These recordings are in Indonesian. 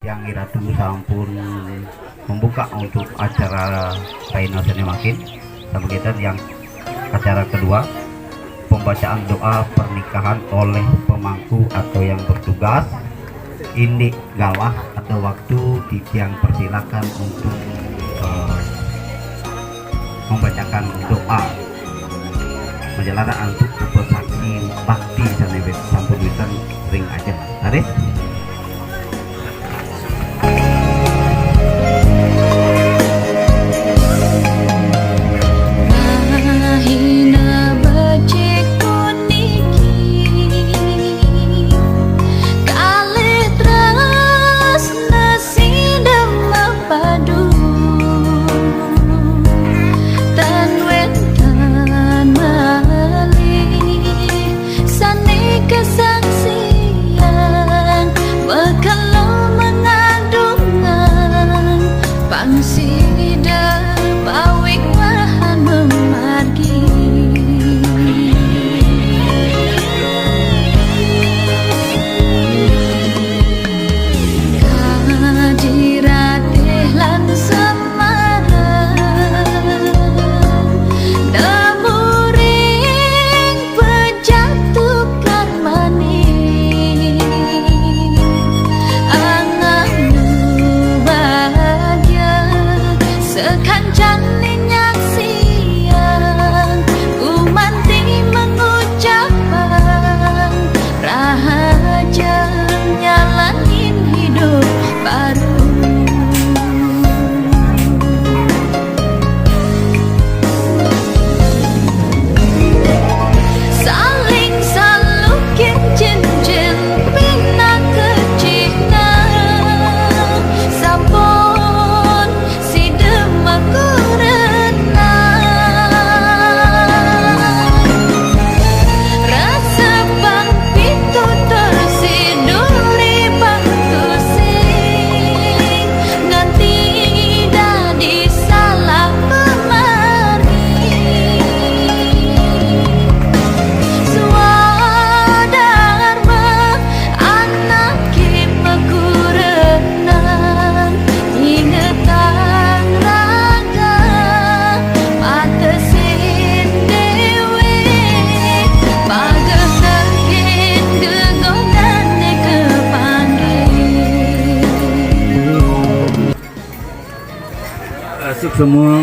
yang Iratu sampun membuka untuk acara Paino Seni Makin. Sama kita yang acara kedua, pembacaan doa pernikahan oleh pemangku atau yang bertugas. Ini galah atau waktu yang persilakan untuk membacakan doa menjalankan untuk saksi bakti sanewet sampun witan ring aja. Tadi asuk semua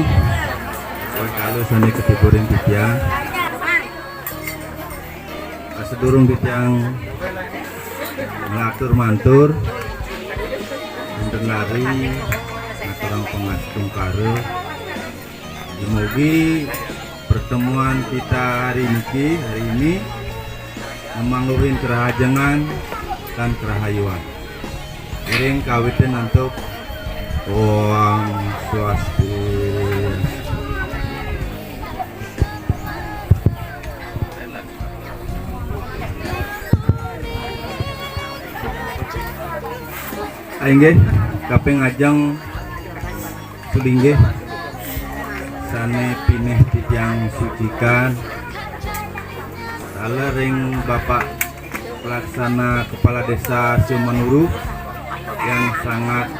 kalau sana ketiburan bitiang sedurung bitiang ngatur mantur mendenari orang pengastung karo semoga pertemuan kita hari ini memanglurin kerajangan dan kerahayuan iring kawitan untuk Om Swastiastu. Aingge kaping ajang sulingge sane pinih titiang sucikan ring Bapak Pelaksana Kepala Desa Sumanuru yang sangat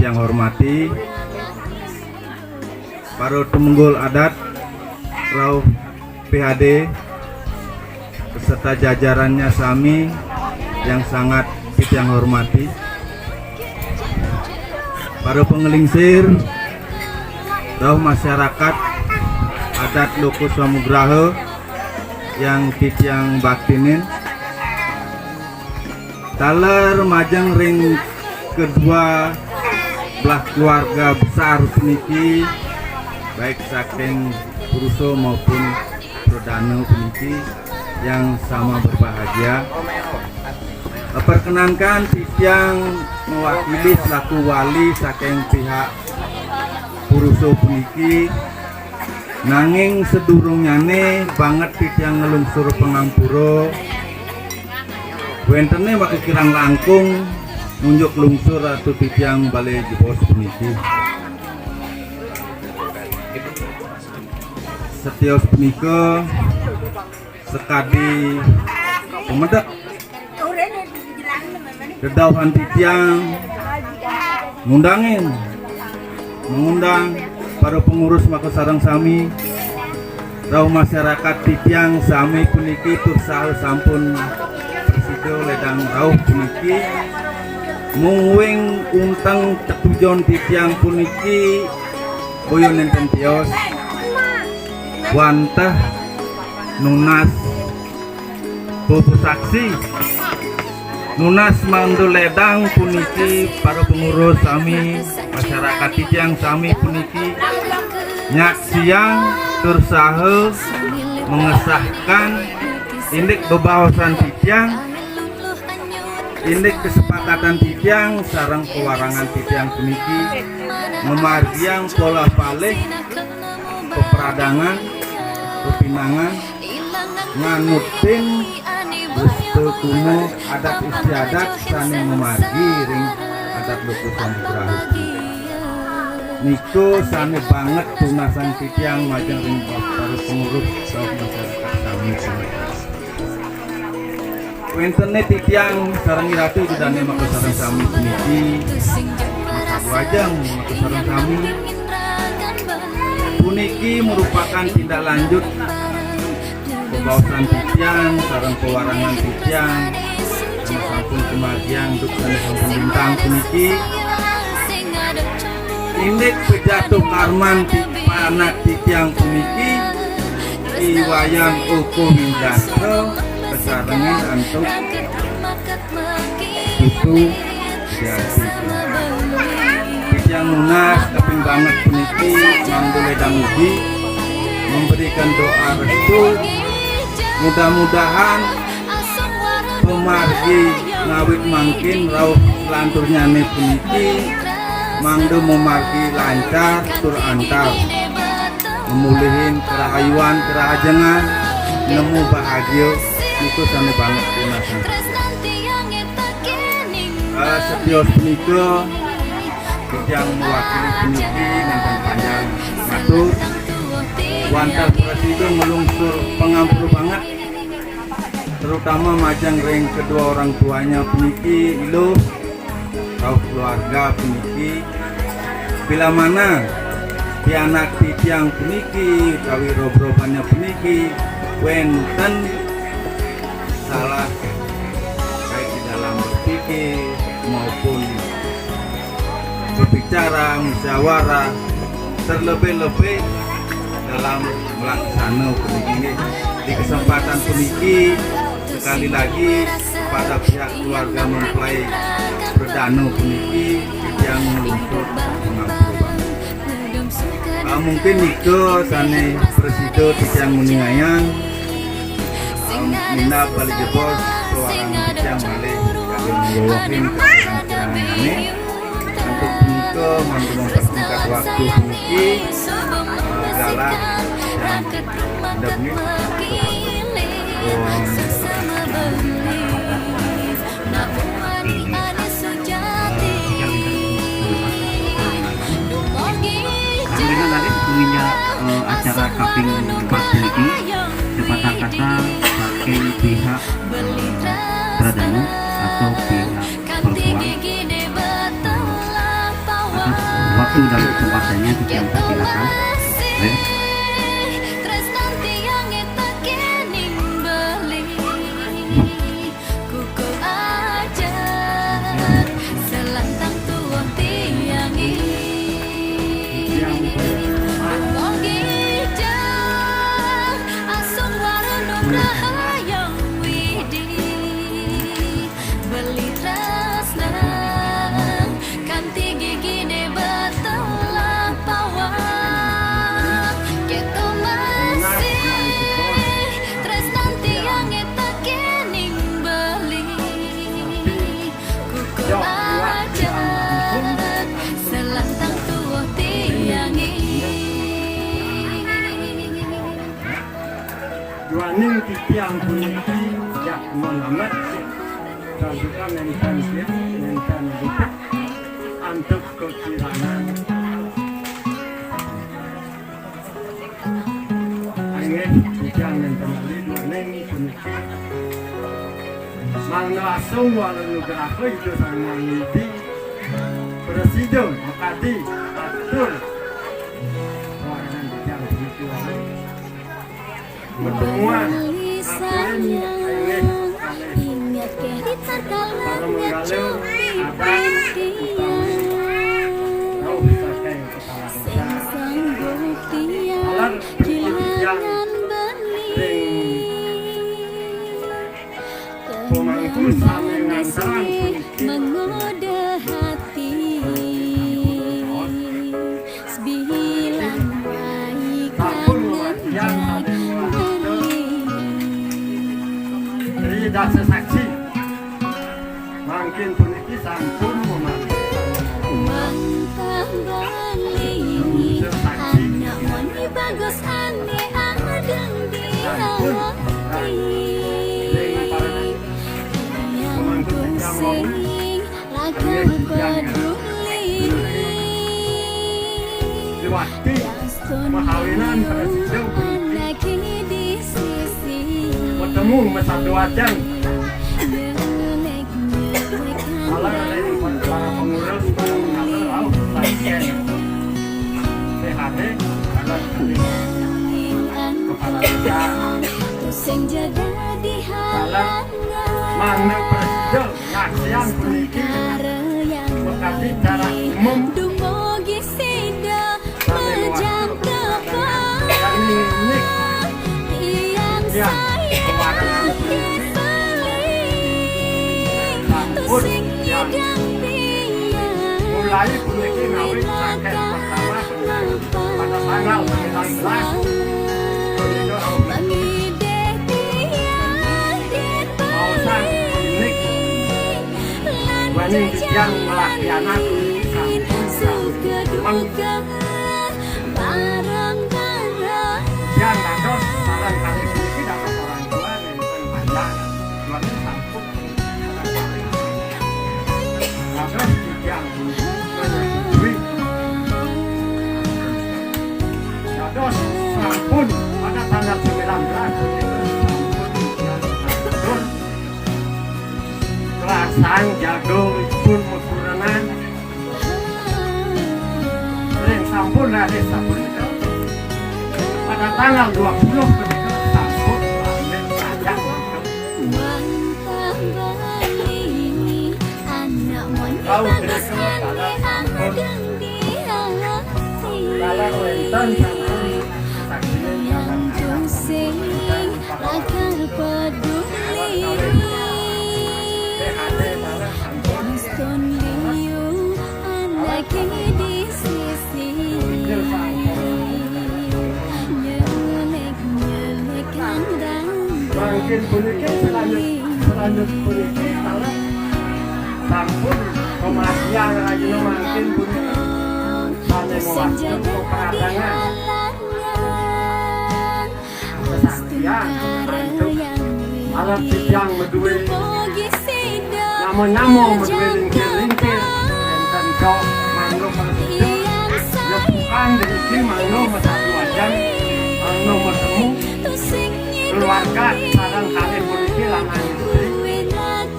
yang hormati para temunggul adat Rauh PHD beserta jajarannya sami yang sangat yang hormati para pengelingsir Rauh masyarakat adat Loko Samugraha yang titiang baktinin taler majang ring kedua belah keluarga besar peniki baik saking Puruso maupun Prodano peniki yang sama berbahagia. Perkenankan yang mewakili selaku wali saking pihak Puruso peniki nanging sedurungyane banget yang ngelungsur pengampuro wentene wakil kirang langkung munjuk lungsur atau titiang balai jebos puniki setios punika sekadi pemedak dedauhan titiang mengundang para pengurus Makasarang Sami, rau masyarakat titiang sami puniki tursahu sampun presido ledang rau puniki mungwing untang tetujon titiang puniki boyon enten tios wantah nunas bobo saksi nunas mandu ledang puniki para pengurus sami masyarakat titiang sami puniki nyak siang tursahu mengesahkan indik bebawasan titiang, indik kesepakatan titiang sarang pewarangan titiang puniki memargiang pola palih peperadangan pepinangan nganutin gusto kuno adat istiadat sane memargi ring adat lukusan berahu niko sane banget tunasan titiang majang ring para pengurus masyarakat sami Wentene titiang sarang iratu dudane Makasarang Sami puniki satu wajang Makasarang Sami puniki merupakan tindak lanjut pembawasan titiang sarang pewarangan titiang sama sampun kemagian untuk sampun bintang puniki indik pejatuh karman anak titiang puniki iwayan uku mindastro kesarengin antuk itu jadi titiang lunas keping banget puniki manggu ledang ubi memberikan doa restu mudah-mudahan pemargi ngawit mangkin rauh lanturnya nih puniki mangdu memargi lancar tur antar memulihin kerahayuan kerahajangan nemu bahagia itu sana banget tunasan setios punika yang mewakili puniki nenten panjang matur wantar presiden melungsur pengampur banget terutama majang ring kedua orang tuanya puniki ilu kau keluarga puniki bila mana anak titiang puniki kawi robrobannya puniki wenten salah baik di dalam berpikir maupun berbicara musyawarah terlebih-lebih dalam melaksanakan puniki di kesempatan puniki sekali lagi pada pihak keluarga mempelai perdana puniki yang meluncur mengampur mungkin itu sane presiden titiang muningayang minda balik jebos kewarangan titiang balik kagum nggawakin kekirangan ini untuk puniko mempersingkat waktu puniki adalah yang demi acara kaping 4 puniki sepatah kata saking pihak Pradana atau pihak perempuan atas waktu dan kesempatannya yang persilakan. Juaning titiang puniki jak melamat dan juga mentan luput untuk kekirangan angin titiang mentan juaning puniki mang asung walau gerak itu sama ngidi Presiden Makati atur pelayanan titiang puniki wonten pertemuan aturin para menggalau abang utawi rauh saking kepala desa alar titiang pemangku sami ngantaran puniki menggoda hati sebilang baik sampun yang jadi dasa saksi mungkin puniki sampun mantap balik anak moni bagus ane adeng di hati yang pusing lakan peduli diwati mahawinan presiden puniki lagi di sisi bertemu mesatu wajan malah ada yang para pengurus para mengatur laut pasien PHD alat kepala desa sing jaga di halangan mana presiden ngasian puniki Bekasi cara umum dumugi sida mejang depan yang ini yang ya saya kewarangan sampun yang mulai puniki ngawit saking pertama pada tanggal 19 mau sang ini wani yang melaksanakan yang dados saran kali ini dapat orang tua yang panjang wani sampun dados yang menyetujui dados sampun pada tanggal 19 sampun Kerasaan jago pun mekuranan yang sampun dari sampun itu pada tanggal 20 ketika sampun panen pajak kau tidak kalau sampun kalau wenten sampun saksinya jangan PHD malah sampun mungkin puniki selanjut puniki kalau sampun kematian rajin mungkin puniki pada mewakili peradangan kesaksian untuk alat yang medue namo medue lingkir enten kau manggo persija lepukan dari manggo mesatu wajan manggo bertemu keluarga sarang kali puniki lanang istri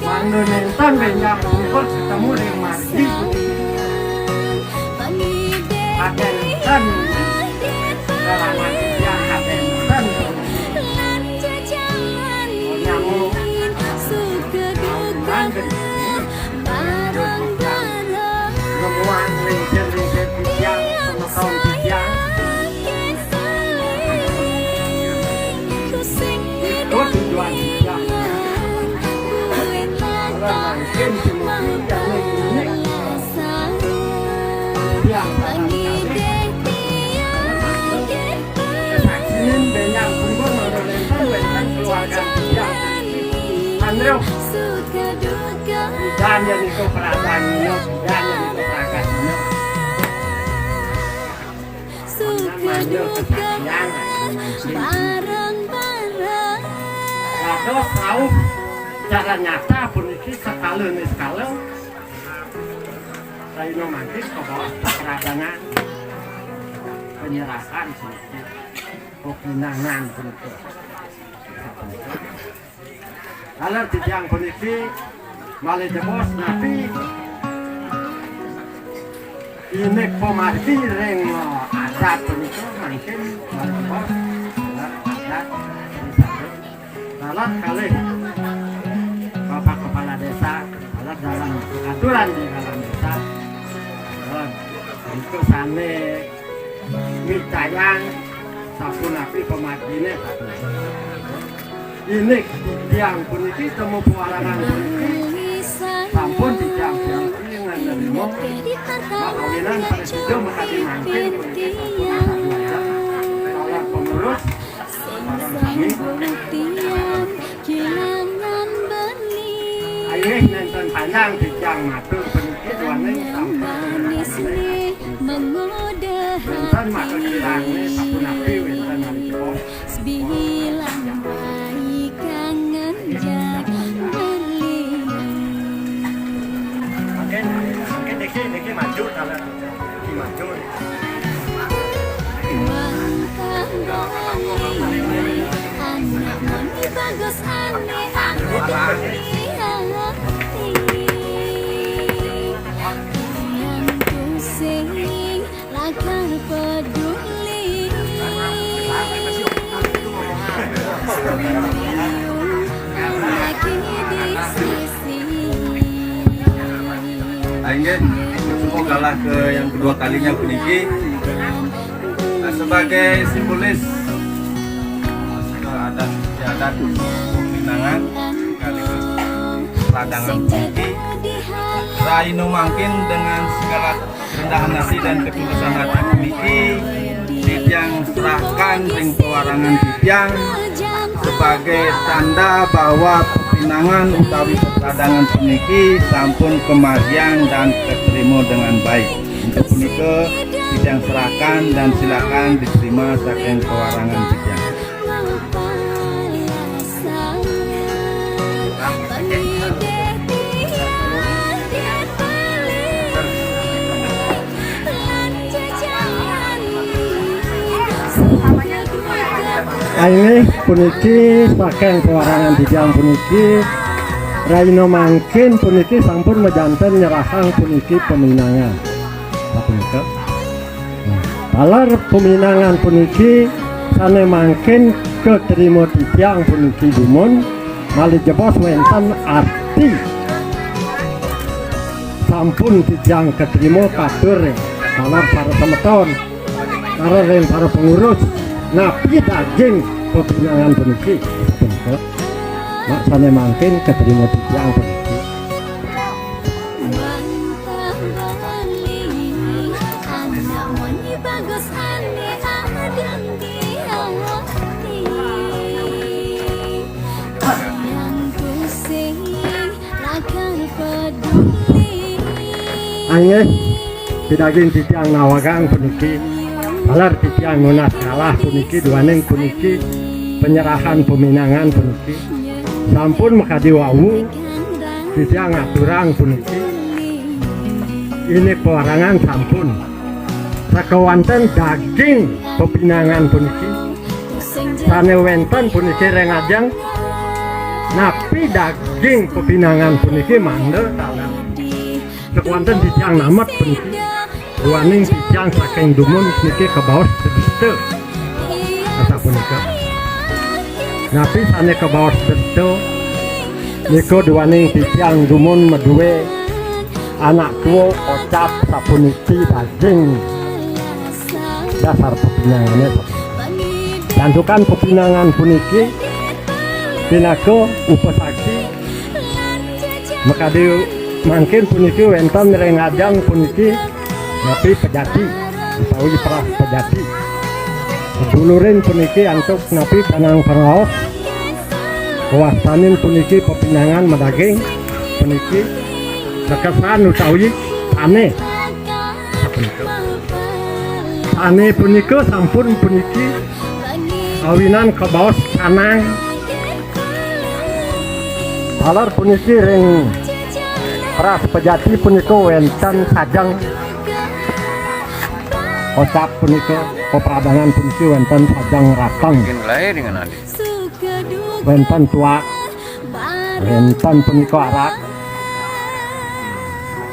manggo nenten benjang ukur ketemu dengan margi aden kalangan yang aden nyamuk nemuan lingkir yang tahun tiang itu tujuan tiang kalau mungkin yang ini tiang kesaksian benyang kumpul menurunkan keluarga tiang Andrew dan yang itu perasaannya dan yang itu perasaannya namanya kesaksian kados tahu cara nyata puniki sekali saya nomantis ke bawah peradangan penyerahan puniki kepinangan puniki kalau tiang puniki Malih jebos nabi ini pemarti ring adat punika mungkin mereka adat dalam kali Bapak Kepala Desa dalam aturan di dalam desa itu sane mitayang sapunapi pemartine ini tiang puniki temu pewarangan puniki sampun tiang puniki ngandelimo makawinan pada video maka dimangkin para pengurus para kami ayo nonton panjang tiang matur puniki duane sampun nonton matur kirangnya sapunapi wenten nalika bilang baik kangen jak berlian Niki maju kalau Niki maju anak moni bagus aneh yang pusing lakan peduli lagi di sisi Aingin semogalah ke yang kedua kalinya puniki sebagai simbolis adat istiadat peminangan sekaligus ladangan puniki Raino mangkin dengan segala kerendahan hati dan ketulusan hati puniki Titiang serahkan ring pewarangan Titiang sebagai tanda bahwa pinangan utawi ladangan puniki sampun kemajuan dan keterima dengan baik. Untuk punika Titiang serahkan dan silakan diterima saking pewarangan Titiang. ini puniki saking pewarangan Titiang puniki Raino mangkin puniki sampun mejanten nyerahang puniki peminangan punika alar peminangan puniki sane mangkin keterima Titiang puniki gumun malih jebos wenten arti sampun Titiang keterima katur alar para semeton karo para pengurus napi daging peminangan puniki mak sane mangkin keterima Titiang puniki anak moni bagus aneh adem di hati yang pusing lakan peduli angin di daging Titiang nawagang puniki alar Titiang ngunas kalah puniki duaning puniki penyerahan peminangan puniki sampun makadi wawu Titiang ngaturang puniki ini pewarangan sampun sakawanten daging pepinangan puniki sane wenten puniki rengajang napi daging pepinangan puniki mandel talan sakawanten Titiang namet puniki duaning Titiang saking dumun puniki ke bawah sedeste asa punika napi sane ke bawah sedeste niko duaning Titiang dumun meduwe anak tua ocap sapuniki daging dasar pepinangannya tantukan pepinangan puniki pinako upasaki maka di mungkin puniki wenten rengajang puniki napi pejati utawi perah pejati dulurin puniki antuk napi kanang peraos kawasanin puniki pepinangan medaging puniki kekesan utawi aneh aneh punika sampun puniki awinan ke bawah kanang alar puniki ring peras pejati punika wenten sajang ocap punika pepradangan puniki wenten sajang ratang mungkin lahir dengan adik wenten tuak wenten punika arak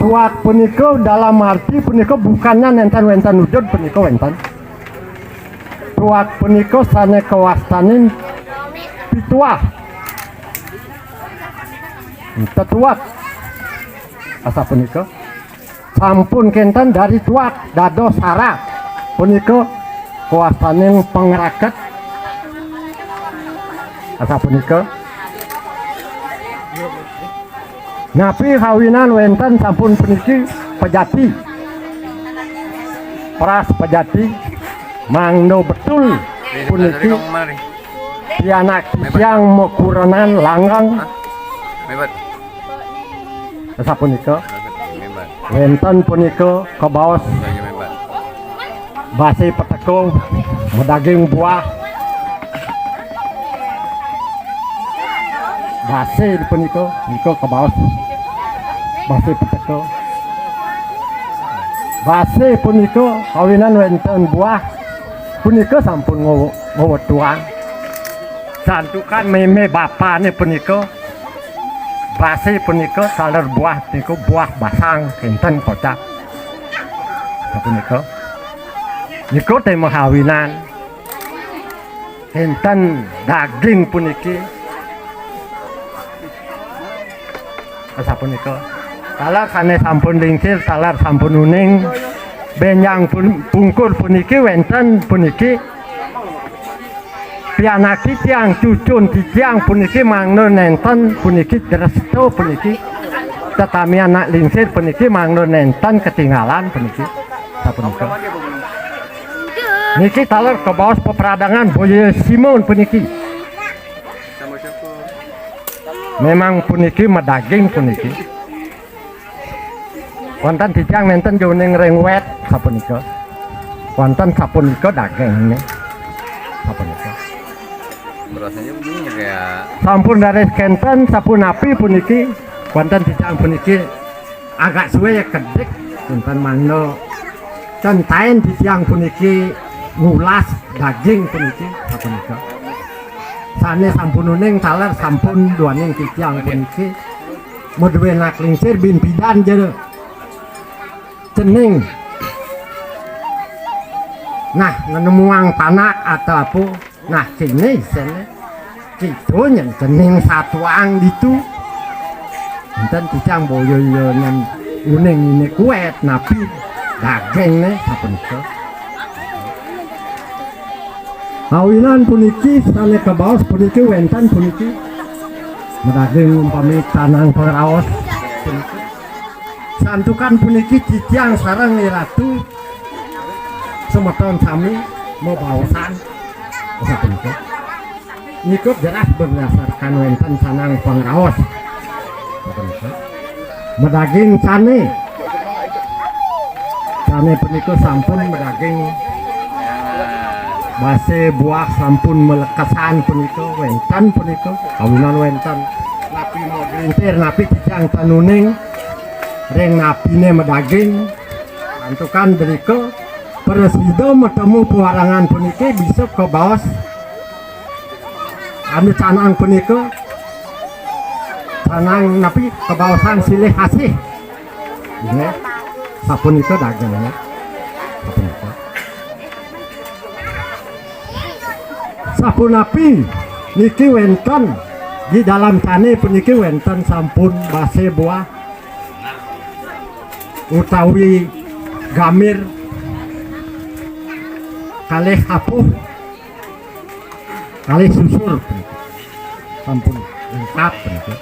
tuak punika dalam arti punika bukannya nenten-wenten wujud punika wenten. Tuak punika sane kawastanin pituah. Tetuak asa punika sampun kenten dari tuak dados sara punika kawastanin pengeraket asa punika. Napi kawinan wenten sampun puniki pejati pras pejati mangno betul puniki pianak yang mekuranan langgang asa punika wenten punika kabaos basi peteko medaging buah basi punika nika kabaos basi peteko basi punika kawinan wenten buah punika sampun ngwetuang santukan meme bapane punika basi punika saler buah niku buah basang kenten kocak punika niku tema kawinan kenten daging puniki asa punika salah kane sampun lingsir salar sampun uning benjang pungkur puniki wenten puniki pianaki tiang cucun tiang puniki mangno nenten puniki resto puniki tetami anak lingsir puniki mangno nenten ketinggalan puniki sapunika niki taler ke bawah peperadangan Boyo Simon puniki memang puniki medaging puniki wonten tijang nenten juning rengwet sapunika wonten sapunika daging ini sapunika Rasanya bunyinya kayak sampun dari kenten sapun api puniki wonten tijang puniki agak suwe kedek nenten mangno centaen tijang puniki ngulas daging puniki sapunika sane sampun uning taler sampun duaning tijang puniki modwe nak lingsir bin pidan jere cening nah nemuang tanak atau apa nah kini sene gitu nyen cening satuang ditu enten tijang boyo nyen uning ini kuet napi daging ne sapunika kawinan puniki sane kebaos puniki wenten puniki medaging umpami tanang pengraos puniki santukan puniki tijang sareng Ratu semeton sami mau bawasan sapunika niku jelas berdasarkan wenten sanang pengraos sapunika medaging sane punika sampun medaging base buah sampun melekasan punika wenten punika kawinan wenten napi mau gelintir napi tijang tanuning reng napine medaging antukan beriko Presiden bertemu pewarangan puniki bisa ke bawah anu canang puniko canang napi ke bawasan silih hasih ini sapunika dagingnya sapunika sapun api niki wenten di dalam tane puniki wenten sampun base buah utawi gamir kalih apuh kalih susur sampun lengkap puniki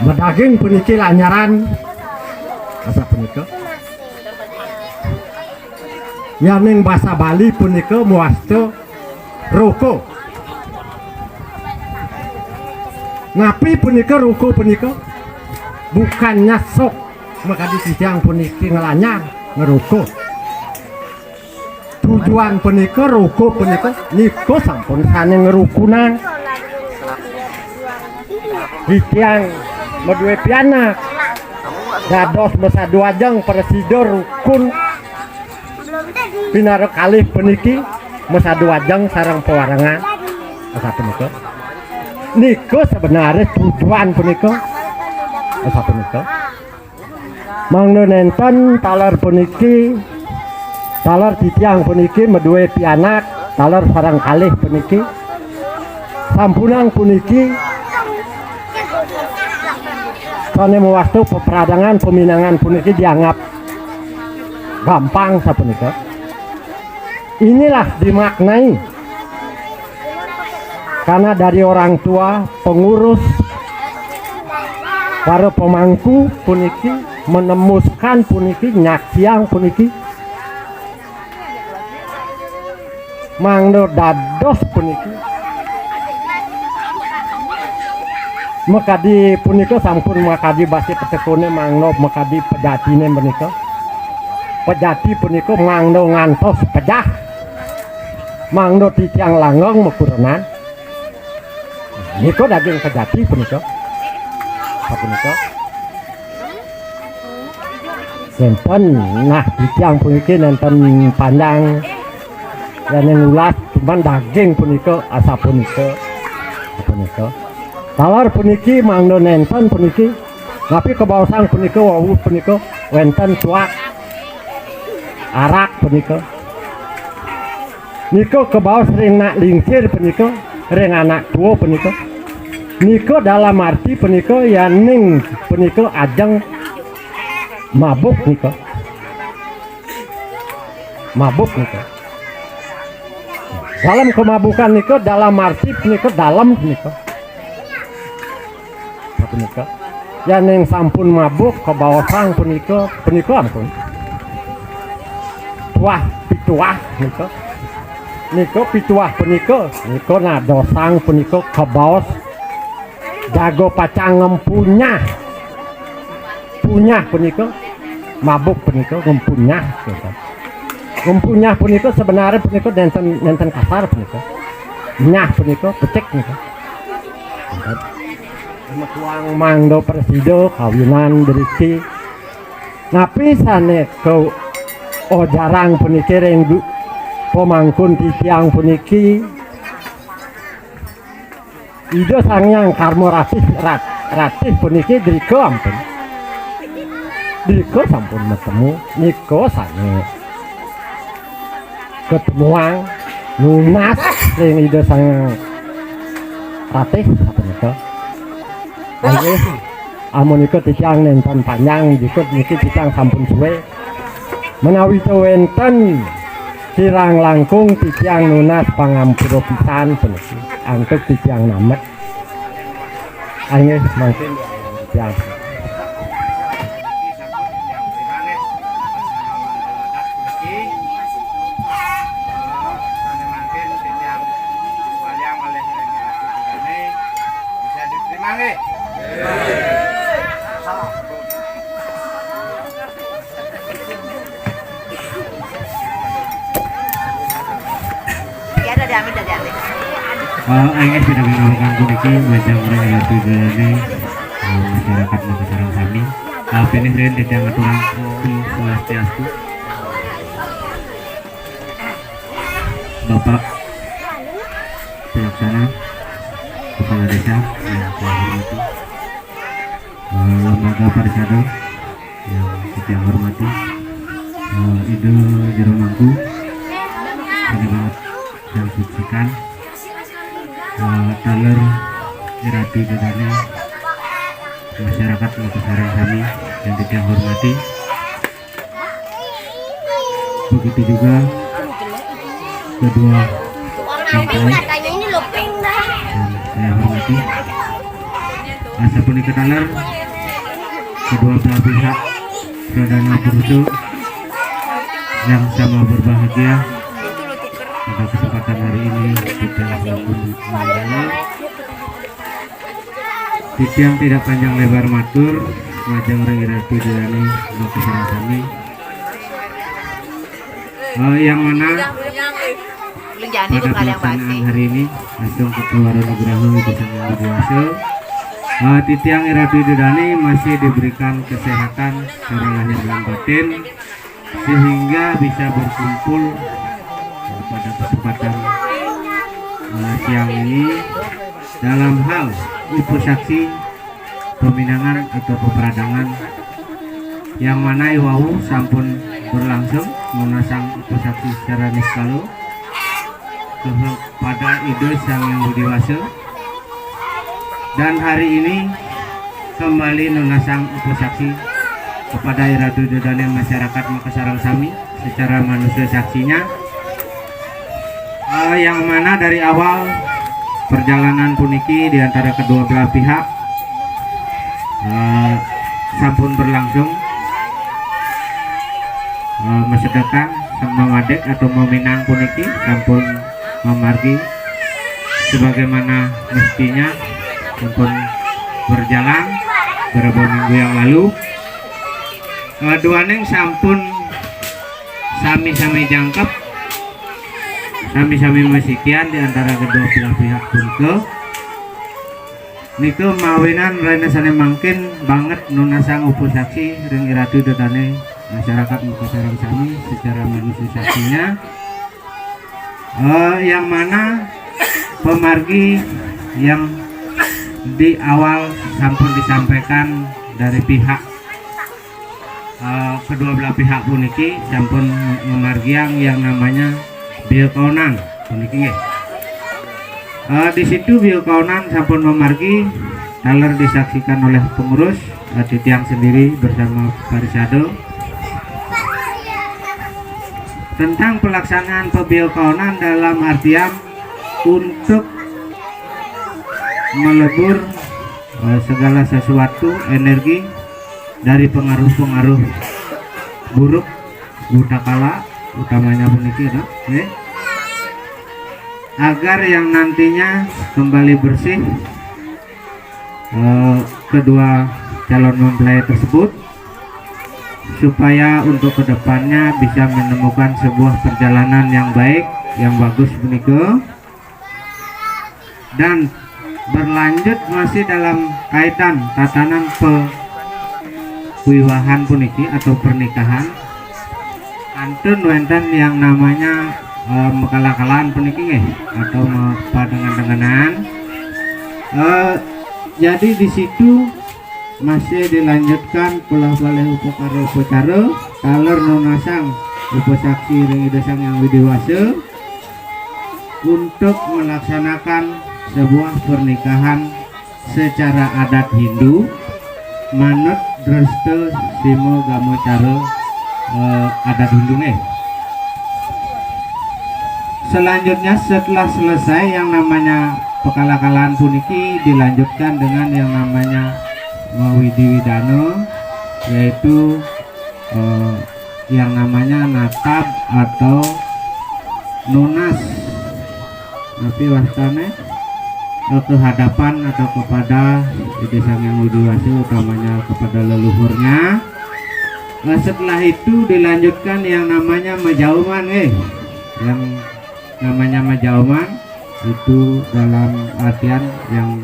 medaging puniki lanyaran asa punika yaning basa Bali punika muasto roko napi punika roko punika bukannya sok maka ditijang puniki ngelanyang ngeroko tujuan punika roko punika niko sampun sane ngerukunan ditiang medue pianak dados besa dua jeng presiden rukun pinaro kalih puniki mesa dua jeng sarang pewarangan asa punika niko sebenarnya tujuan punika asa punika mangno nenten taler puniki taler titiang puniki medue pianak taler sarang kalih puniki sampunang puniki soalnya waktu peperadangan peminangan puniki dianggap gampang sapunika. Inilah dimaknai karena dari orang tua pengurus para pemangku puniki menemuskan puniki nyaksiang puniki mangdo dados puniki makadi punika sampun makadi basi petekune mangno makadi pejatine menika pejati punika mangno ngantos pejah mangno titiang langgeng mekurenan niko daging pejati punika punika nenten nah titiang puniki nenten panjang dan yang ulas cuman daging punika asa punika talar puniki mangno nenten puniki tapi kebawasang punika wawu punika wenten cuak arak punika niko kebawa sering nak lingsir punika ring anak tua punika niko dalam arti punika ya ning punika ajeng mabuk niko dalam kemabukan niko dalam arti niko dalam niko ya ning sampun mabuk kebawasang punika ampun tuah pituah niko pituah punika niko na dosang punika kebaos jago pacang punya punika mabuk punika ngempunyah punika sebenarnya punika nenten kasar punika nyah punika pecek punika tuang mangdo presido kawinan berisi napi sane ke jarang puniki ring pemangkun titiang puniki ide sangyang karmo rasis puniki driko ampun driko sampun ketemu niko sange ketemuan lunas ring ide sangyang ratih punika ayo amun ikut titiang nenten panjang ikut niki titiang sampun suwe menawi wenten kirang langkung titiang nunas pangampura pisan puniki antuk titiang namet ayo mangkin titiang Aing sudah mengenalkan puniki macam orang yang tujuannya masyarakat masyarakat kami. Ini saya tidak ngaturang Swastiastu. Bapak Pelaksana Kepala Desa yang saya hormati, Lembaga Parisado yang saya hormati, Ide Jero Mangku, sangat saya sucikan. Taler Irati Dedane, masyarakat masyarakat kami yang kita hormati, begitu juga kedua mempelai yang saya hormati, asa punika taler kedua belah pihak saudara berutuh yang sama berbahagia. Pada kesempatan hari ini kita Manggala yang tidak panjang lebar matur majang Irati Dedane masyarakat kami yang mana pada pelaksanaan hari ini langsung Ketua Nugraha Wibisono Widiwasa titiang Irati Dedane masih diberikan kesehatan secara lahir dan batin sehingga bisa berkumpul pada kesempatan siang ini dalam hal ibu saksi peminangan atau peperadangan yang mana iwahu sampun berlangsung menasang upasaksi secara niskalu kepada Ido Sang Yang Budi Wase, dan hari ini kembali menasang upasaksi kepada Iratu Dodane masyarakat Makasarang Sami secara manusia saksinya, yang mana dari awal perjalanan puniki di antara kedua belah pihak sampun berlangsung masedakan sama wadek atau meminang puniki sampun memargi sebagaimana mestinya, sampun berjalan beberapa minggu yang lalu. Duaneng sampun sami-sami jangkep, sami-sami masikian di antara kedua belah pihak punke niku mawinan renesane mangkin banget nunasang upasaksi ring Iratu Dodane masyarakat Makasarang Sami secara manusia saksinya, yang mana pemargi yang di awal sampun disampaikan dari pihak kedua belah pihak puniki sampun memargi yang namanya biokaunan puniki. Di situ biokaunan sampun memargi taler disaksikan oleh pengurus Titiang sendiri bersama Parisado tentang pelaksanaan pebiokaunan dalam artian untuk melebur segala sesuatu energi dari pengaruh-pengaruh buruk budakala utamanya puniki agar yang nantinya kembali bersih kedua calon mempelai tersebut, supaya untuk kedepannya bisa menemukan sebuah perjalanan yang baik, yang bagus puniki, dan berlanjut masih dalam kaitan tatanan pewiwahan puniki atau pernikahan antun wenten yang namanya mekala-kalaan puniki atau padengan-denganan. Jadi di situ masih dilanjutkan pula-pula upacara taler nunasang upasaksi ring Ida Sang Yang Widi Wase untuk melaksanakan sebuah pernikahan secara adat Hindu manut drestu simo gamo cara adat Hindu Selanjutnya setelah selesai yang namanya pekala-kalaan puniki dilanjutkan dengan yang namanya Mawidi Widano, yaitu yang namanya natab atau nunas tapi wastane kehadapan atau kepada Ida Sang Yang Widi Wase utamanya kepada leluhurnya. Setelah itu dilanjutkan yang namanya majauman yang namanya majauman itu dalam artian yang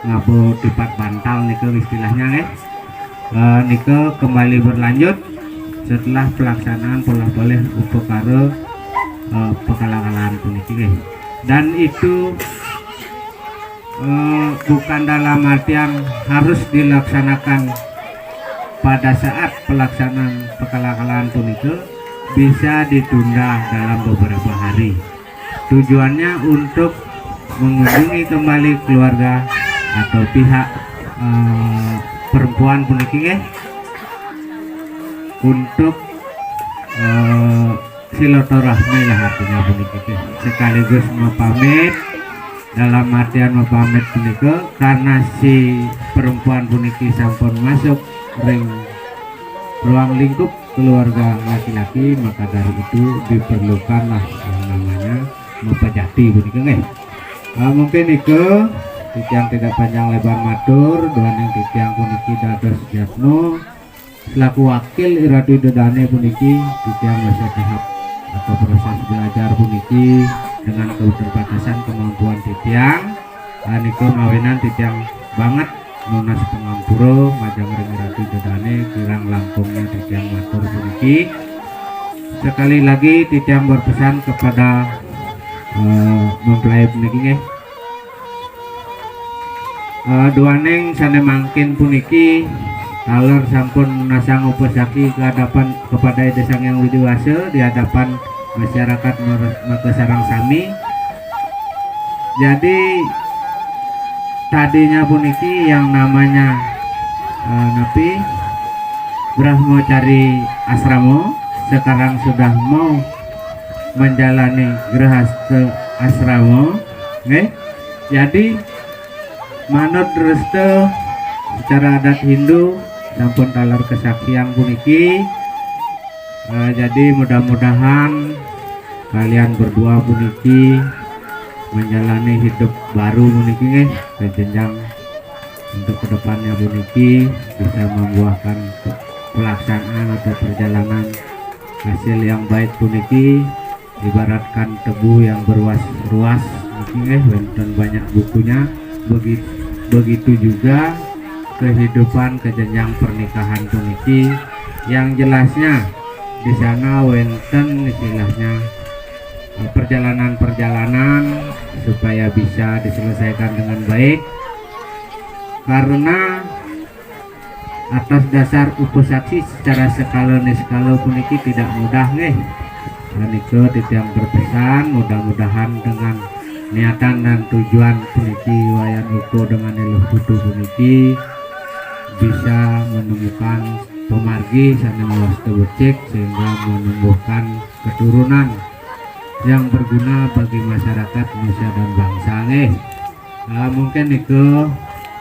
ngabo tipat bantal niku istilahnya niku kembali berlanjut setelah pelaksanaan pola boleh upakara pekala-kalaan puniki dan itu bukan dalam artian harus dilaksanakan pada saat pelaksanaan pekala-kalaan puniki, bisa ditunda dalam beberapa hari. Tujuannya untuk mengunjungi kembali keluarga atau pihak perempuan puniki untuk silaturahmi lah artinya puniki sekaligus mau pamit dalam artian mau pamit puniki karena si perempuan puniki sampun masuk ring ruang lingkup keluarga laki-laki, maka dari itu diperlukanlah yang namanya mempejati puniki mungkin itu titiang tidak panjang lebar matur doaning titiang puniki dados jatno selaku wakil Iratu Dodane puniki titiang masih tahap atau proses belajar puniki dengan keterbatasan kemampuan titiang niku mawinan titiang banget nunas pengampuro majang ring Iratu Dodane kirang langkungnya titiang matur puniki. Sekali lagi titiang berpesan kepada mempelai puniki duaneng sane mangkin puniki Kaler sampun nasang upesaki ke hadapan kepada Ide Sang Yang Widiwasa di hadapan masyarakat Makasarang Sami. Jadi tadinya puniki yang namanya Napi Brahmacari Asramo sekarang sudah mau menjalani Grahasta Asramo. Jadi manut restu secara adat Hindu sampun talar kesaksian puniki. Jadi mudah-mudahan kalian berdua puniki menjalani hidup baru puniki nggih, ke jenjang untuk kedepannya puniki bisa membuahkan pelaksanaan atau perjalanan hasil yang baik puniki, ibaratkan tebu yang berruas-ruas puniki nggih, dan banyak bukunya. Begitu juga kehidupan ke jenjang pernikahan puniki yang jelasnya di sana wenten istilahnya perjalanan-perjalanan supaya bisa diselesaikan dengan baik, karena atas dasar upasaksi secara skala puniki tidak mudah nih. Niko titiang berpesan mudah-mudahan dengan niatan dan tujuan puniki wayan uko dengan eluh putu puniki bisa menemukan pemargi sana mawas tewecek sehingga menumbuhkan keturunan yang berguna bagi masyarakat Indonesia dan bangsa nih. Mungkin itu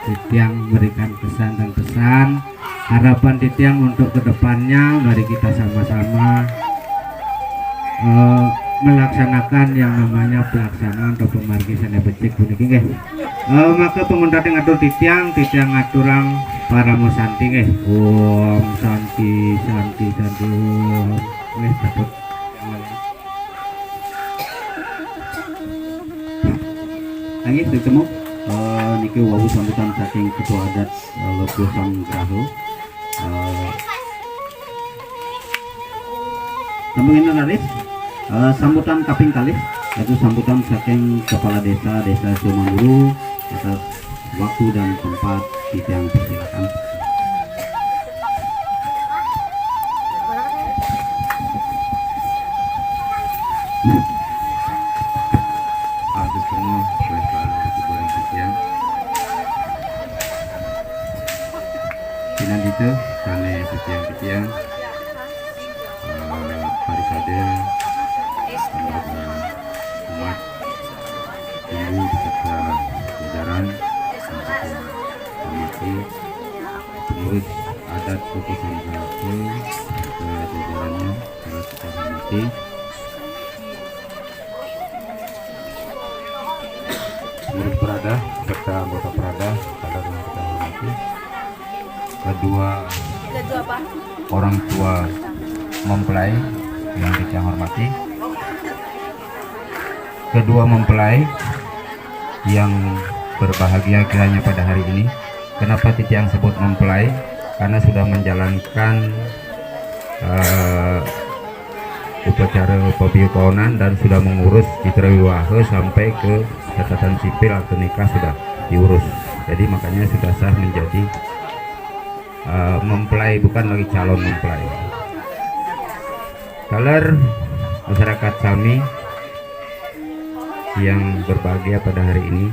Titiang memberikan pesan dan pesan harapan Titiang untuk kedepannya. Mari kita sama-sama melaksanakan yang namanya pelaksanaan atau pemargi sana becek puniki nggih. Maka pengundat ngatur Titiang ngaturang para musanti nggih. Om santi santi santi nggih dapat. Nangis ketemu niki wawu sambutan saking ketua adat Lopo Samgraho. Sambungin laris sambutan kaping kalih yaitu sambutan saking kepala desa Sumanguru atas waktu dan tempat Titiang persilakan. Sinan itu sane Titiang parisade lembaga umat Hindu beserta jajaran sampai komite pengurus adat Lopo Samgraho ke jajarannya terus kita hormati. Pengurus Perada serta anggota Perada pada yang kita hormati. Kedua orang tua mempelai yang kita hormati, kedua mempelai yang berbahagia kiranya pada hari ini. Kenapa Titiang sebut mempelai? Karena sudah menjalankan upacara pabiyukonan dan sudah mengurus citra wiwaha sampai ke catatan sipil atau nikah sudah diurus. Jadi makanya sudah sah menjadi mempelai, bukan lagi calon mempelai. Kaler masyarakat Sami yang berbahagia pada hari ini,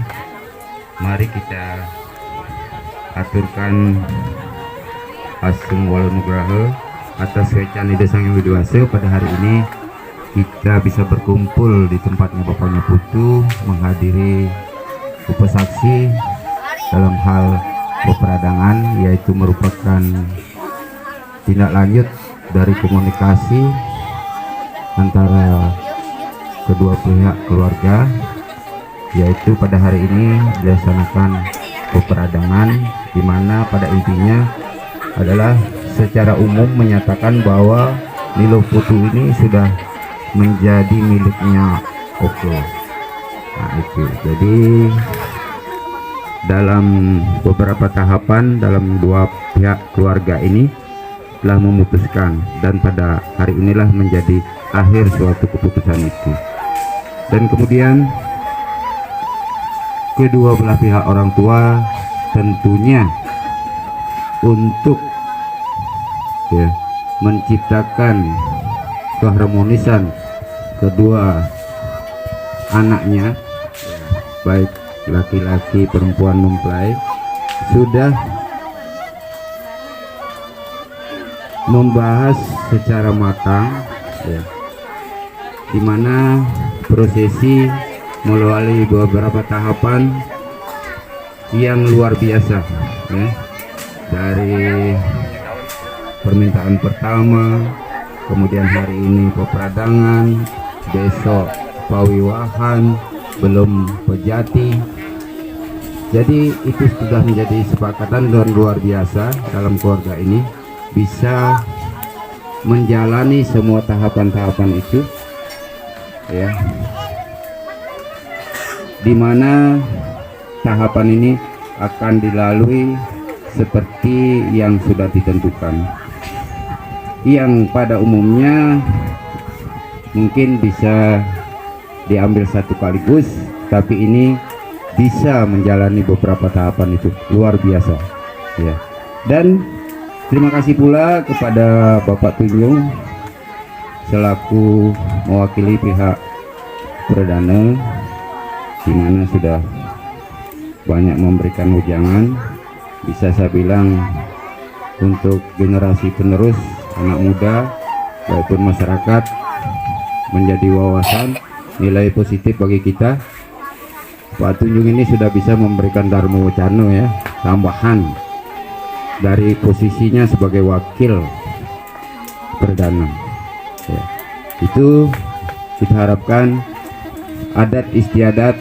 mari kita aturkan Asung Wal Nugraha atas wecan Ide Sang Yang Widiwasa. Pada hari ini kita bisa berkumpul di tempatnya Bapaknya Putu menghadiri upasaksi dalam hal peperadangan, yaitu merupakan tindak lanjut dari komunikasi antara kedua pihak keluarga, yaitu pada hari ini dilaksanakan peperadangan, di mana pada intinya adalah secara umum menyatakan bahwa Nilo Putu ini sudah menjadi miliknya Oko. Nah itu, jadi dalam beberapa tahapan dalam dua pihak keluarga ini telah memutuskan, dan pada hari inilah menjadi akhir suatu keputusan itu. Dan kemudian kedua belah pihak orang tua tentunya untuk ya, menciptakan keharmonisan kedua anaknya, baik laki-laki perempuan mempelai, sudah membahas secara matang, ya, di mana prosesi melalui beberapa tahapan yang luar biasa, ya, dari permintaan pertama, kemudian hari ini peperadangan, besok pawiwahan, belum pejati. Jadi itu sudah menjadi kesepakatan dan luar biasa dalam keluarga ini bisa menjalani semua tahapan-tahapan itu, ya, dimana tahapan ini akan dilalui seperti yang sudah ditentukan, yang pada umumnya mungkin bisa diambil satu kaligus, tapi ini bisa menjalani beberapa tahapan, itu luar biasa, ya. Dan terima kasih pula kepada Bapak Tunjung selaku mewakili pihak Perdana, di mana sudah banyak memberikan wejangan, bisa saya bilang untuk generasi penerus, anak muda maupun masyarakat, menjadi wawasan nilai positif bagi kita. Pak Tunjung ini sudah bisa memberikan dharma wacana, ya, tambahan dari posisinya sebagai wakil perdana, ya. Itu kita harapkan adat istiadat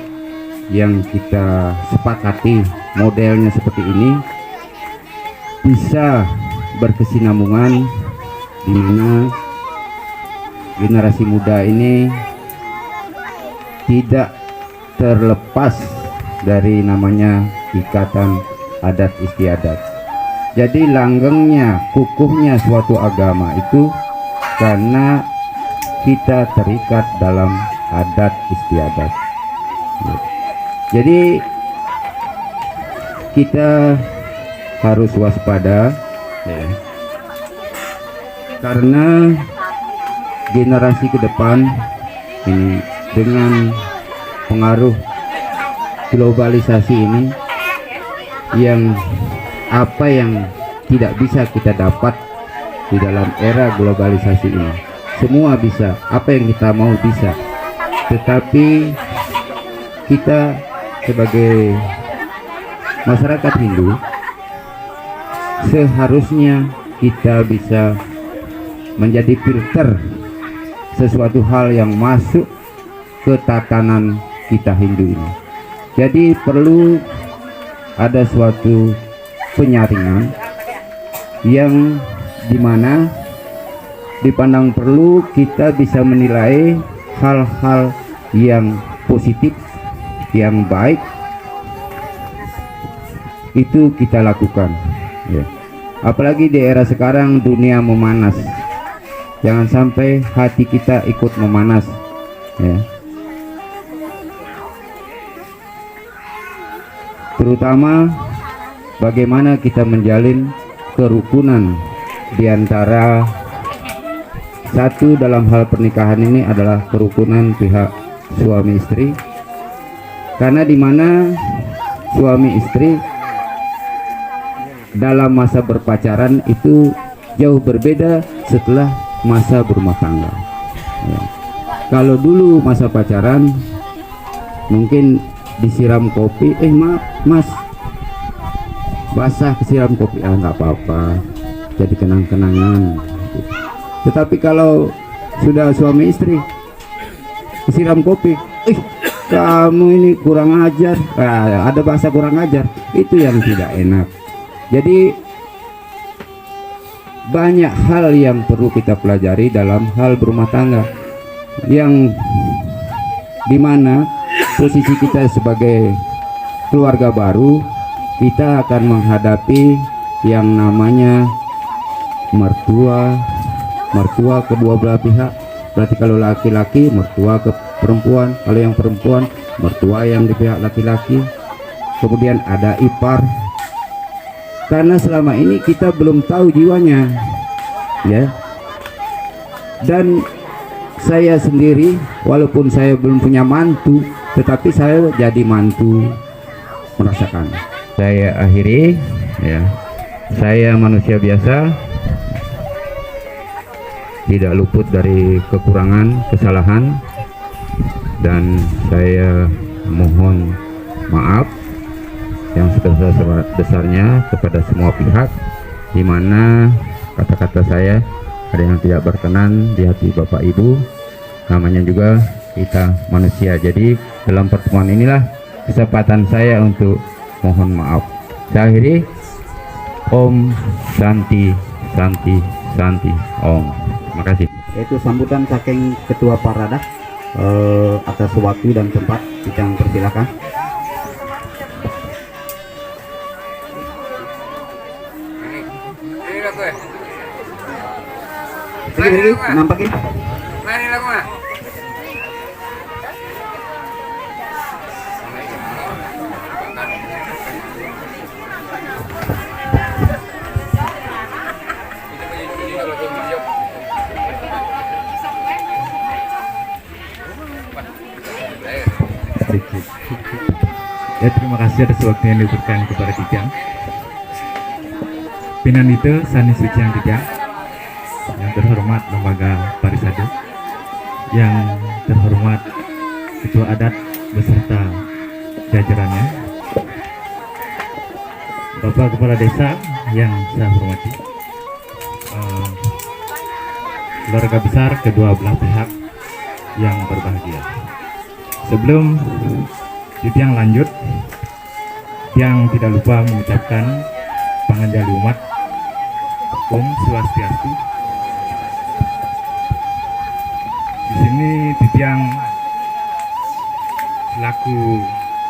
yang kita sepakati modelnya seperti ini bisa berkesinambungan, di mana generasi muda ini tidak terlepas dari namanya ikatan adat istiadat. Jadi langgengnya, kukuhnya suatu agama itu karena kita terikat dalam adat istiadat. Jadi kita harus waspada, ya, karena generasi ke depan ini dengan pengaruh globalisasi ini, yang apa yang tidak bisa kita dapat di dalam era globalisasi ini, semua bisa, apa yang kita mau bisa, tetapi kita sebagai masyarakat Hindu seharusnya kita bisa menjadi filter sesuatu hal yang masuk ke tatanan kita Hindu ini. Jadi perlu ada suatu penyaringan yang dimana dipandang perlu kita bisa menilai hal-hal yang positif, yang baik, itu kita lakukan, ya. Apalagi di era sekarang dunia memanas, jangan sampai hati kita ikut memanas, ya. Terutama bagaimana kita menjalin kerukunan di antara, satu dalam hal pernikahan ini adalah kerukunan pihak suami istri, karena dimana suami istri dalam masa berpacaran itu jauh berbeda setelah masa berumah tangga, ya. Kalau dulu masa pacaran mungkin disiram kopi, maaf mas, basah kesiram kopi, nggak apa-apa, jadi kenang-kenangan. Tetapi kalau sudah suami istri kesiram kopi, kamu ini kurang ajar, ada bahasa kurang ajar, itu yang tidak enak. Jadi banyak hal yang perlu kita pelajari dalam hal berumah tangga, yang dimana posisi kita sebagai keluarga baru, kita akan menghadapi yang namanya mertua kedua belah pihak. Berarti kalau laki-laki mertua ke perempuan, kalau yang perempuan mertua yang di pihak laki-laki, kemudian ada ipar. Karena selama ini kita belum tahu jiwanya, ya. Dan saya sendiri walaupun saya belum punya mantu, tetapi saya jadi mantu merasakan. Saya akhiri ya. Saya manusia biasa, tidak luput dari kekurangan, kesalahan, dan saya mohon maaf yang sebesar-besarnya kepada semua pihak, di mana kata-kata saya ada yang tidak berkenan di hati Bapak Ibu. Namanya juga kita manusia. Jadi dalam pertemuan inilah kesempatan saya untuk mohon maaf. Saya akhiri. Om Santi Santi Santi Om. Terima kasih. Itu sambutan saking Ketua Parada atas waktu dan tempat. Kita persilakan. Sini, nampakin. Ya, terima kasih atas waktu yang diberikan kepada Tijang. Pinanito Sani Suci yang Tijang, yang terhormat Lembaga Parisade, yang terhormat Ketua Adat beserta jajarannya, Bapak Kepala Desa yang saya hormati, keluarga besar kedua belah pihak yang berbahagia. Sebelum Tijang lanjut, yang tidak lupa mengucapkan panganjali umat Om Swastiastu. Di sini Tijang selaku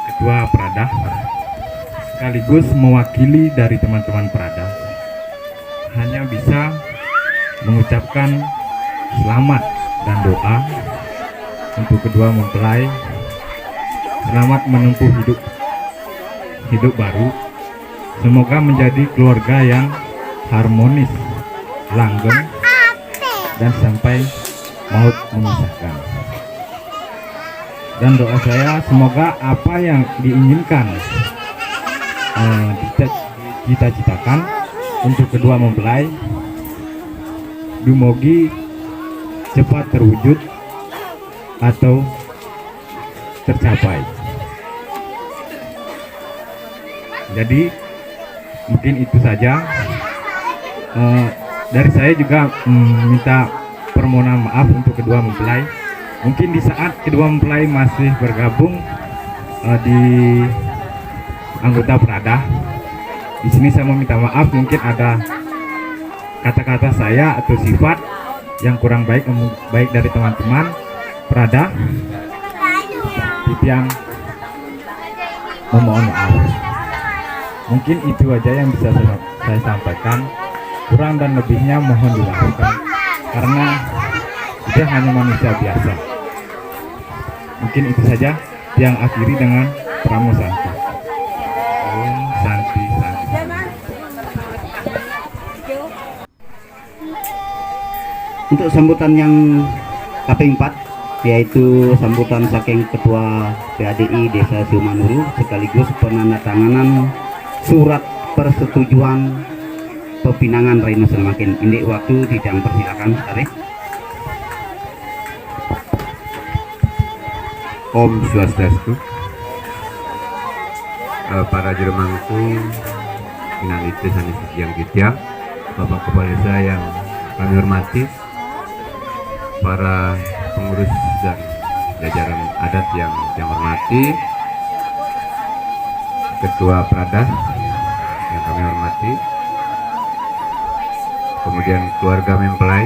Ketua Perada sekaligus mewakili dari teman-teman Perada hanya bisa mengucapkan selamat dan doa untuk kedua mempelai. Selamat menempuh hidup baru. Semoga menjadi keluarga yang harmonis, langgeng, dan sampai maut memisahkan. Dan doa saya semoga apa yang diinginkan, cita-citakan untuk kedua mempelai dumugi cepat terwujud atau tercapai. Jadi mungkin itu saja. Dari saya juga minta permohonan maaf untuk kedua mempelai. Mungkin di saat kedua mempelai masih bergabung di anggota Perada, di sini saya meminta maaf mungkin ada kata-kata saya atau sifat yang kurang baik dari teman-teman Perada. Yang memohon maaf. Mungkin itu aja yang bisa saya sampaikan. Kurang dan lebihnya mohon dimaafkan karena kita hanya manusia biasa. Mungkin itu saja. Yang akhiri dengan Pramo Santi. Om Santi Santi. Untuk sambutan yang K4, yaitu sambutan saking Ketua PADI Desa Sumanuru sekaligus penandatanganan surat persetujuan pepinangan Raino Selemakin. Ini waktu Tijang persilakan sekali. Om Swastiastu. Para jeremangku, Pinanito Sani Suci yang Tijang, Bapak Kepala Desa yang kami hormati, para pengurus dan jajaran adat yang hormati, Ketua Perada yang kami hormati, kemudian keluarga mempelai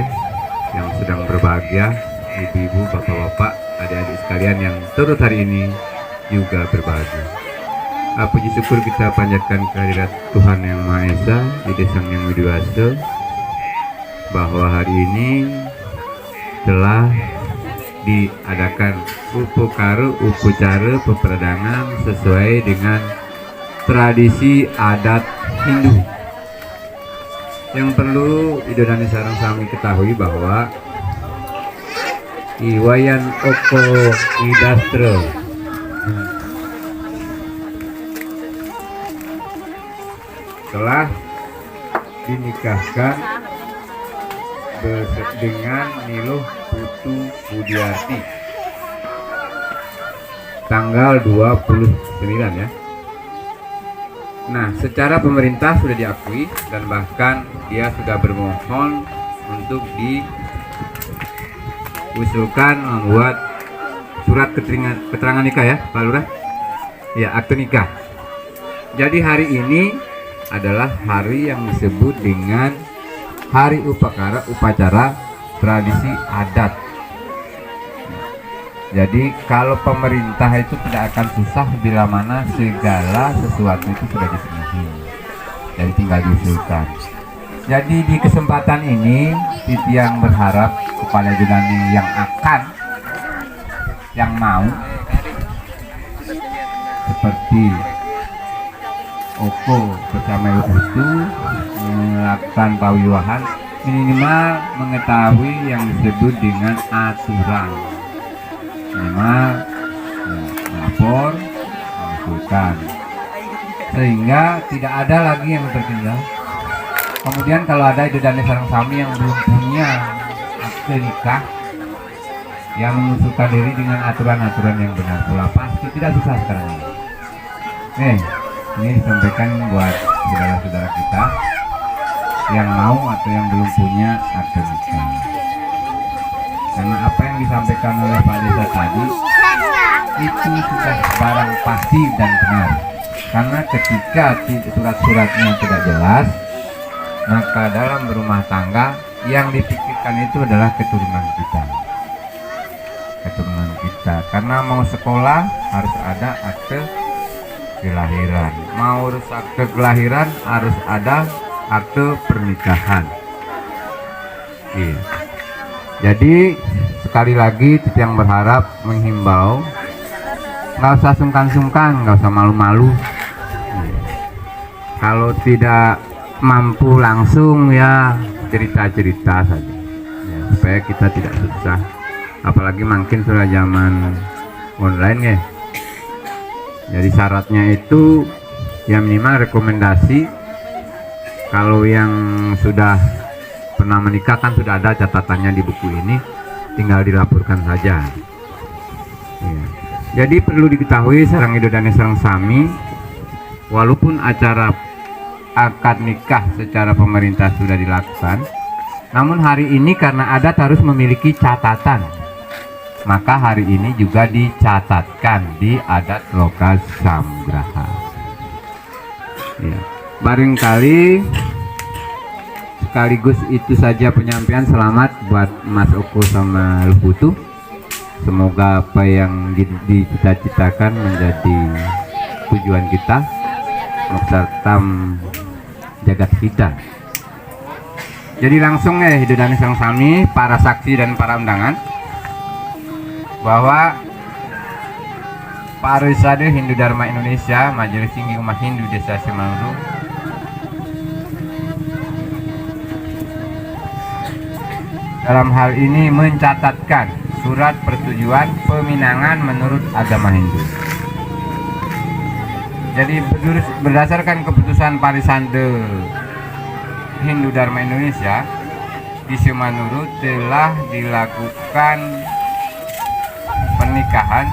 yang sedang berbahagia, ibu-ibu, bapak-bapak, adik-adik sekalian yang turut hari ini juga berbahagia. Puji syukur kita panjatkan kehadirat Tuhan Yang Maha Esa di Desa Yang Widiwasa, bahwa hari ini telah diadakan upacara peperadangan sesuai dengan tradisi adat Hindu. Yang perlu Idodani sareng sami ketahui bahwa Iwayan Oko Idastre telah dinikahkan dengan Niluh Putu Budiarti tanggal 29 ya. Nah, secara pemerintah sudah diakui dan bahkan dia sudah bermohon untuk diusulkan membuat surat keterangan nikah ya, Pak Lurah? Ya, akte nikah. Jadi hari ini adalah hari yang disebut dengan Hari Upacara Tradisi Adat. Jadi kalau pemerintah itu tidak akan susah bila mana segala sesuatu itu sudah dipenuhi, jadi tinggal diusulkan. Jadi di kesempatan ini Titiang berharap kepada Idodani yang mau seperti Oko bersama Ibu Putu melakukan pawiwahan, minimal mengetahui yang disebut dengan aturan, minimal ya, melapor, mengusulkan, sehingga tidak ada lagi yang tertinggal. Kemudian kalau ada Idodani sareng sami yang belum punya akte nikah, yang mengusulkan diri dengan aturan-aturan yang benar pula, pasti tidak susah sekarang ini. Ini disampaikan buat saudara-saudara kita yang mau atau yang belum punya akte nikah. Karena apa yang disampaikan oleh Pak Desa tadi itu sudah barang pasti dan benar. Karena ketika surat-suratnya tidak jelas, maka dalam berumah tangga yang dipikirkan itu adalah keturunan kita. Karena mau sekolah harus ada akte kelahiran, mau urus akte kelahiran harus ada akte pernikahan. Iya. Jadi sekali lagi Titiang berharap menghimbau, nggak usah sungkan-sungkan, nggak usah malu-malu. Kalau tidak mampu langsung ya cerita-cerita saja ya, supaya kita tidak susah. Apalagi makin sudah zaman online ya. Jadi syaratnya itu ya minimal rekomendasi. Kalau yang sudah pernah menikah kan sudah ada catatannya di buku ini, tinggal dilaporkan saja ya. Jadi perlu diketahui sareng Idodani sareng sami, walaupun acara akad nikah secara pemerintah sudah dilakukan, namun hari ini karena adat harus memiliki catatan, maka hari ini juga dicatatkan di adat lokal Samgraha ya. Barangkali sekaligus itu saja penyampaian selamat buat Mas Oko sama Luputu. Semoga apa yang dicita-citakan menjadi tujuan kita, Moksartam jagat kita. Jadi langsung ya Idodani sareng sami, para saksi dan para undangan, bahwa Parisade Hindu Dharma Indonesia Majelis Tinggi Umat Hindu Desa Simalungun dalam hal ini mencatatkan surat persetujuan peminangan menurut agama Hindu. Jadi berdasarkan keputusan Parisade Hindu Dharma Indonesia di Simalungun telah dilakukan pernikahan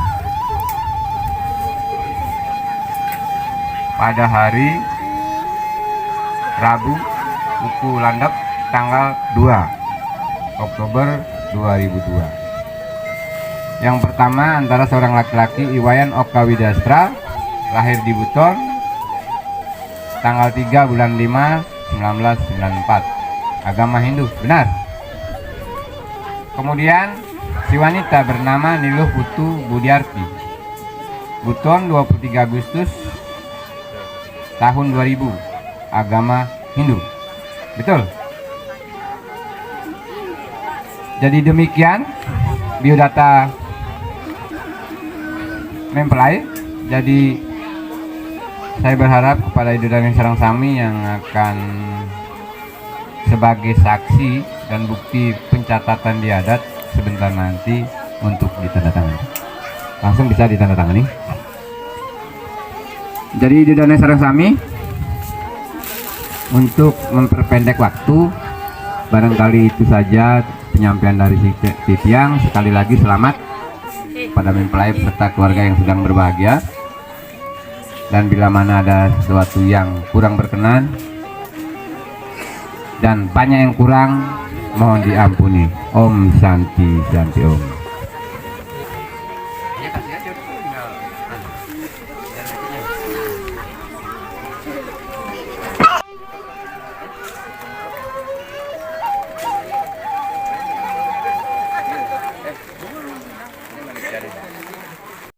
pada hari Rabu Buku Landep tanggal 2 Oktober 2002. Yang pertama antara seorang laki-laki Iwayan Oka Widastra, lahir di Buton tanggal 3 bulan 5 1994, agama Hindu, benar. Kemudian si wanita bernama Niluh Putu Budiarti, Buton 23 Agustus tahun 2000, agama Hindu, betul. Jadi demikian biodata mempelai. Jadi saya berharap kepada Idodani sareng sami yang akan sebagai saksi dan bukti pencatatan di adat sebentar nanti untuk ditandatangani. Langsung bisa ditandatangani. Jadi di Danau Sarang Sami, untuk memperpendek waktu, barangkali itu saja penyampaian dari si Tiang. Sekali lagi selamat pada mempelai beserta keluarga yang sedang berbahagia. Dan bila mana ada sesuatu yang kurang berkenan dan banyak yang kurang, mohon diampuni. Om Santi Santi Om.